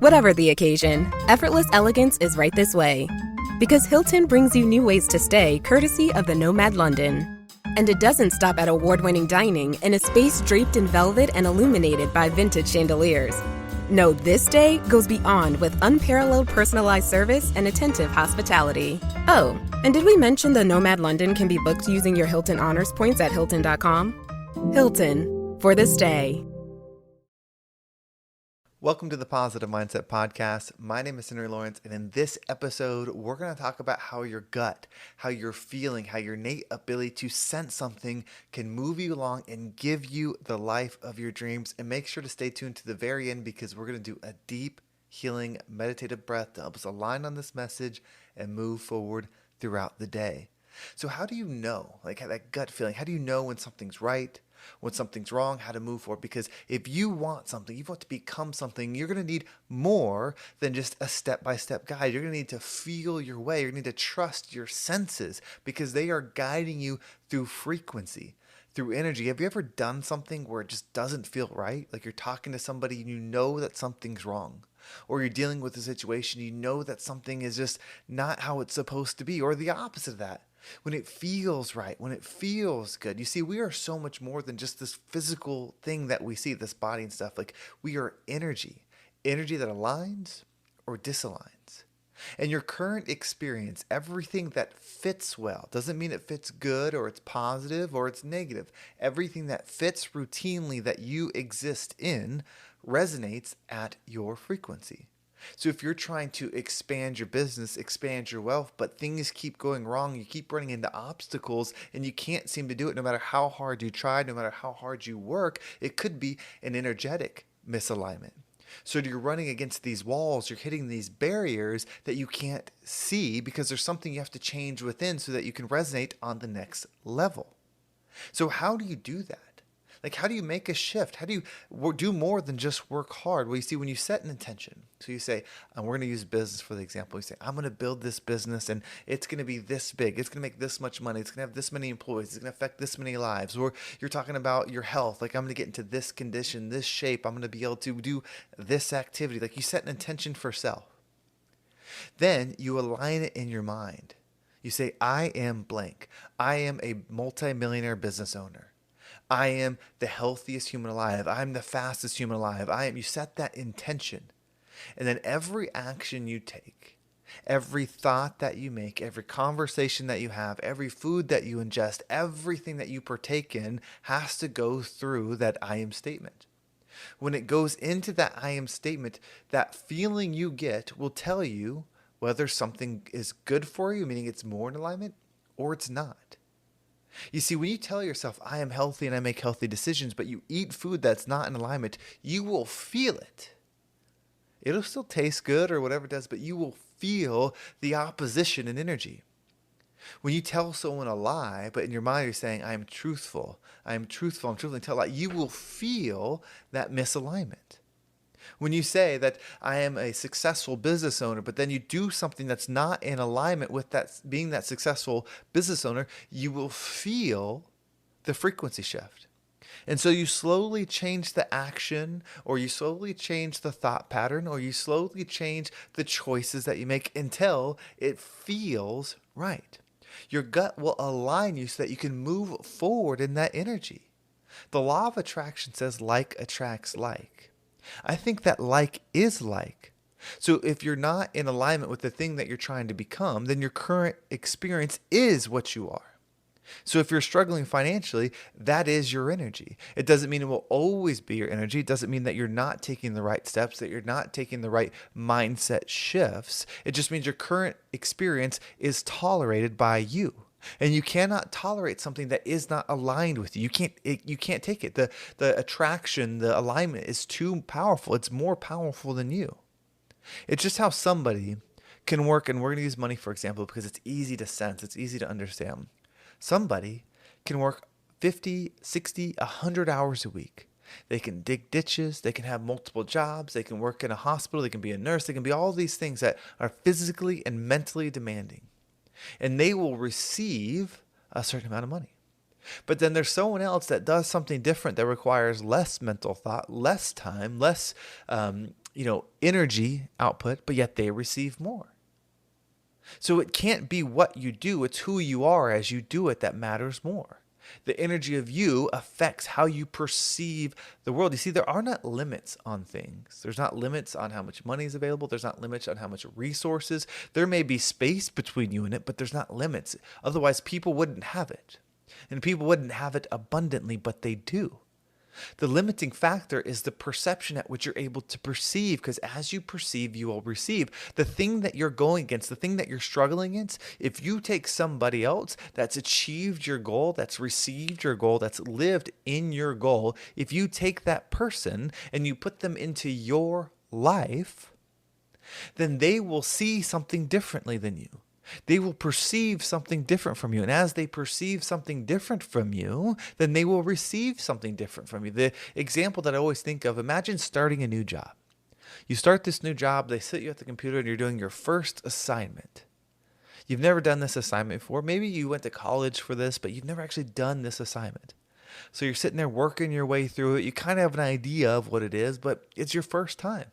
Whatever the occasion, effortless elegance is right this way. Because Hilton brings you new ways to stay courtesy of the Nomad London. And it doesn't stop at award-winning dining in a space draped in velvet and illuminated by vintage chandeliers. No, this day goes beyond with unparalleled personalized service and attentive hospitality. Oh, and did we mention the Nomad London can be booked using your Hilton Honors points at Hilton.com? Hilton, for the stay. Welcome to the Positive Mindset Podcast. My name is Henry Lawrence, and in this episode, we're going to talk about how your gut, how you're feeling, how your innate ability to sense something can move you along and give you the life of your dreams. And make sure to stay tuned to the very end because we're going to do a deep, healing, meditative breath to help us align on this message and move forward throughout the day. So how do you know, that gut feeling, how do you know when something's right, when something's wrong, how to move forward? Because if you want something, you want to become something, you're going to need more than just a step-by-step guide. You're going to need to feel your way. You're going to need to trust your senses because they are guiding you through frequency, through energy. Have you ever done something where it just doesn't feel right? Like you're talking to somebody and you know that something's wrong. Or you're dealing with a situation, you know that something is just not how it's supposed to be, or the opposite of that. When it feels right, when it feels good. You see, we are so much more than just this physical thing that we see, this body and stuff. Like we are energy that aligns or disaligns. And your current experience, everything that fits well, doesn't mean it fits good or it's positive or it's negative. Everything that fits routinely that you exist in resonates at your frequency. So if you're trying to expand your business, expand your wealth, but things keep going wrong, you keep running into obstacles and you can't seem to do it no matter how hard you try, no matter how hard you work, it could be an energetic misalignment. So you're running against these walls, you're hitting these barriers that you can't see because there's something you have to change within so that you can resonate on the next level. So how do you do that? How do you make a shift? How do you do more than just work hard? Well, you see, when you set an intention, so you say, we're going to use business for the example. You say, I'm going to build this business and it's going to be this big. It's going to make this much money. It's going to have this many employees. It's going to affect this many lives. Or you're talking about your health. I'm going to get into this condition, this shape. I'm going to be able to do this activity. You set an intention for self. Then you align it in your mind. You say, I am blank. I am a multimillionaire business owner. I am the healthiest human alive. I'm the fastest human alive. You set that intention. And then every action you take, every thought that you make, every conversation that you have, every food that you ingest, everything that you partake in has to go through that I am statement. When it goes into that I am statement, that feeling you get will tell you whether something is good for you, meaning it's more in alignment, or it's not. You see, when you tell yourself, I am healthy and I make healthy decisions, but you eat food that's not in alignment, you will feel it. It'll still taste good or whatever it does, but you will feel the opposition in energy. When you tell someone a lie, but in your mind you're saying, I am truthful, I'm truthful, and tell a lie, you will feel that misalignment. When you say that I am a successful business owner, but then you do something that's not in alignment with that being that successful business owner, you will feel the frequency shift. And so you slowly change the action, or you slowly change the thought pattern, or you slowly change the choices that you make until it feels right. Your gut will align you so that you can move forward in that energy. The law of attraction says like attracts like. I think that like is like. So if you're not in alignment with the thing that you're trying to become, then your current experience is what you are. So if you're struggling financially, that is your energy. It doesn't mean it will always be your energy. It doesn't mean that you're not taking the right steps, that you're not taking the right mindset shifts. It just means your current experience is tolerated by you. And you cannot tolerate something that is not aligned with you. You can't take it. The attraction, the alignment is too powerful. It's more powerful than you. It's just how somebody can work, and we're going to use money, for example, because it's easy to sense. It's easy to understand. Somebody can work 50, 60, 100 hours a week. They can dig ditches. They can have multiple jobs. They can work in a hospital. They can be a nurse. They can be all these things that are physically and mentally demanding. And they will receive a certain amount of money. But then there's someone else that does something different that requires less mental thought, less time, less energy output, but yet they receive more. So it can't be what you do, it's who you are as you do it that matters more. The energy of you affects how you perceive the world. You see, there are not limits on things. There's not limits on how much money is available. There's not limits on how much resources. There may be space between you and it, but there's not limits. Otherwise, people wouldn't have it. And people wouldn't have it abundantly, but they do. The limiting factor is the perception at which you're able to perceive, because as you perceive, you will receive. The thing that you're going against, the thing that you're struggling against, if you take somebody else that's achieved your goal, that's received your goal, that's lived in your goal, if you take that person and you put them into your life, then they will see something differently than you. They will perceive something different from you. And as they perceive something different from you, then they will receive something different from you. The example that I always think of, imagine starting a new job. You start this new job, they sit you at the computer and you're doing your first assignment. You've never done this assignment before. Maybe you went to college for this, but you've never actually done this assignment. So you're sitting there working your way through it. You kind of have an idea of what it is, but it's your first time.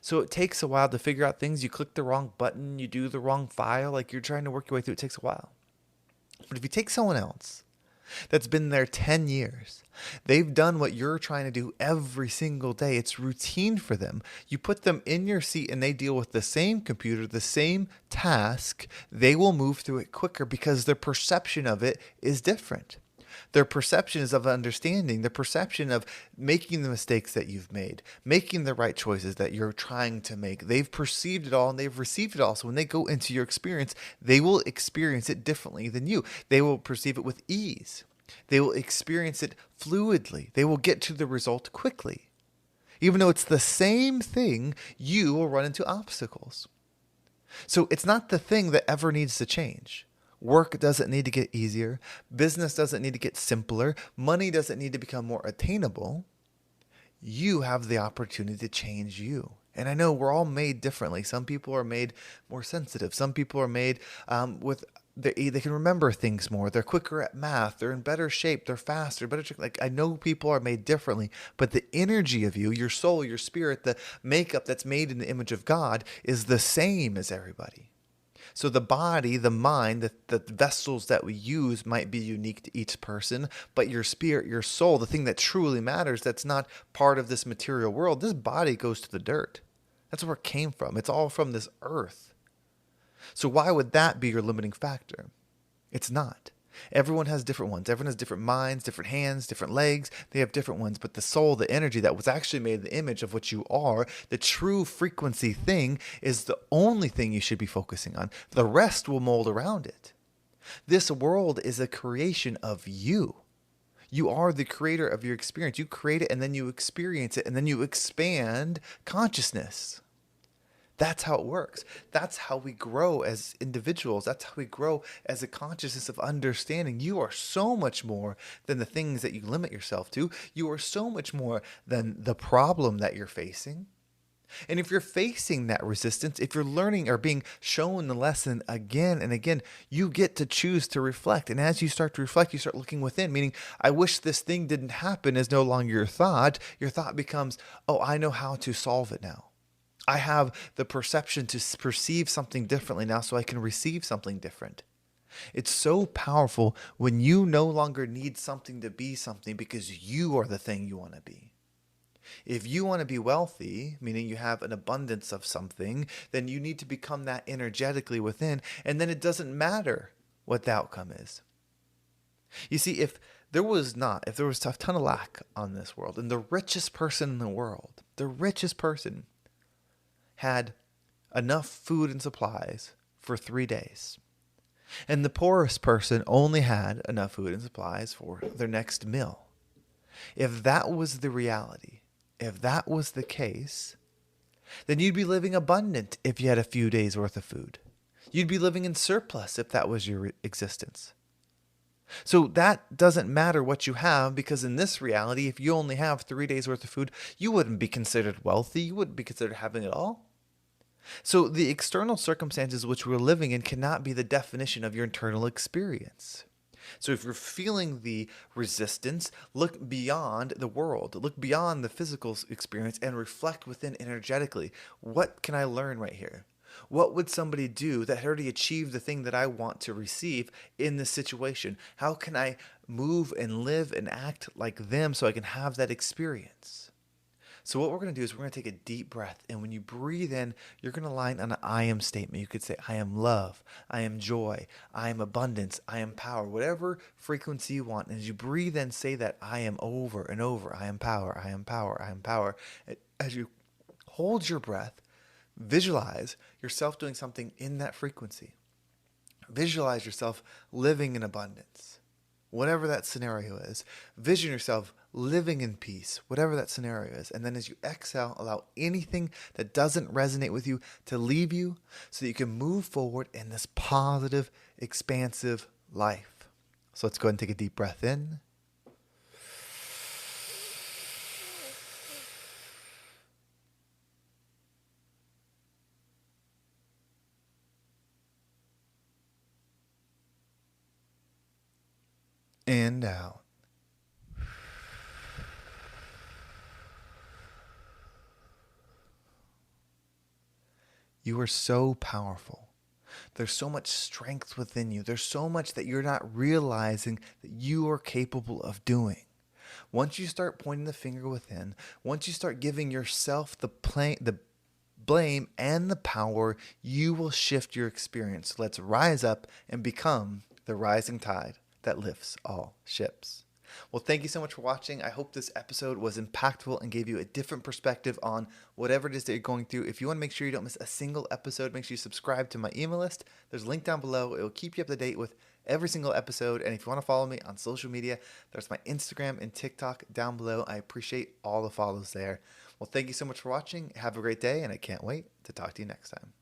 So it takes a while to figure out things. You click the wrong button, you do the wrong file, like you're trying to work your way through. It takes a while. But if you take someone else that's been there 10 years, they've done what you're trying to do every single day. It's routine for them. You put them in your seat and they deal with the same computer, the same task. They will move through it quicker because their perception of it is different. Their perception is of understanding, the perception of making the mistakes that you've made, making the right choices that you're trying to make. They've perceived it all and they've received it all. So when they go into your experience, they will experience it differently than you. They will perceive it with ease. They will experience it fluidly. They will get to the result quickly. Even though it's the same thing, you will run into obstacles. So it's not the thing that ever needs to change. Work doesn't need to get easier. Business doesn't need to get simpler. Money doesn't need to become more attainable. You have the opportunity to change you. And I know we're all made differently. Some people are made more sensitive. Some people are made they can remember things more. They're quicker at math. They're in better shape. They're faster. Like I know people are made differently, but the energy of you, your soul, your spirit, the makeup that's made in the image of God is the same as everybody. So the body, the mind, the vessels that we use might be unique to each person, but your spirit, your soul, the thing that truly matters, that's not part of this material world, this body goes to the dirt. That's where it came from. It's all from this earth. So why would that be your limiting factor? It's not. Everyone has different ones. Everyone has different minds, different hands, different legs. They have different ones. But the soul, the energy that was actually made in the image of what you are, the true frequency thing is the only thing you should be focusing on. The rest will mold around it. This world is a creation of you. You are the creator of your experience. You create it and then you experience it and then you expand consciousness. That's how it works. That's how we grow as individuals. That's how we grow as a consciousness of understanding. You are so much more than the things that you limit yourself to. You are so much more than the problem that you're facing. And if you're facing that resistance, if you're learning or being shown the lesson again and again, you get to choose to reflect. And as you start to reflect, you start looking within, meaning, I wish this thing didn't happen is no longer your thought. Your thought becomes, oh, I know how to solve it now. I have the perception to perceive something differently now so I can receive something different. It's so powerful when you no longer need something to be something because you are the thing you want to be. If you want to be wealthy, meaning you have an abundance of something, then you need to become that energetically within, and then it doesn't matter what the outcome is. You see, if there was a ton of lack on this world, and the richest person in the world, the richest person, had enough food and supplies for 3 days, and the poorest person only had enough food and supplies for their next meal. If that was the reality, if that was the case, then you'd be living abundant if you had a few days worth of food. You'd be living in surplus if that was your existence. So that doesn't matter what you have, because in this reality, if you only have 3 days worth of food, you wouldn't be considered wealthy. You wouldn't be considered having it all. So the external circumstances which we're living in cannot be the definition of your internal experience. So if you're feeling the resistance, look beyond the world, look beyond the physical experience and reflect within energetically. What can I learn right here? What would somebody do that had already achieved the thing that I want to receive in this situation? How can I move and live and act like them so I can have that experience? So what we're going to do is we're going to take a deep breath. And when you breathe in, you're going to line on an I am statement. You could say, I am love. I am joy. I am abundance. I am power. Whatever frequency you want. And as you breathe in, say that I am over and over. I am power. I am power. I am power. As you hold your breath, visualize yourself doing something in that frequency. Visualize yourself living in abundance. Whatever that scenario is, vision yourself living in peace, whatever that scenario is. And then as you exhale, allow anything that doesn't resonate with you to leave you so that you can move forward in this positive, expansive life. So let's go ahead and take a deep breath in. And out. You are so powerful. There's so much strength within you. There's so much that you're not realizing that you are capable of doing. Once you start pointing the finger within, once you start giving yourself the blame and the power, you will shift your experience. So let's rise up and become the rising tide that lifts all ships. Well, thank you so much for watching. I hope this episode was impactful and gave you a different perspective on whatever it is that you're going through. If you want to make sure you don't miss a single episode, make sure you subscribe to my email list. There's a link down below. It will keep you up to date with every single episode. And if you want to follow me on social media, there's my Instagram and TikTok down below. I appreciate all the follows there. Well, thank you so much for watching. Have a great day, and I can't wait to talk to you next time.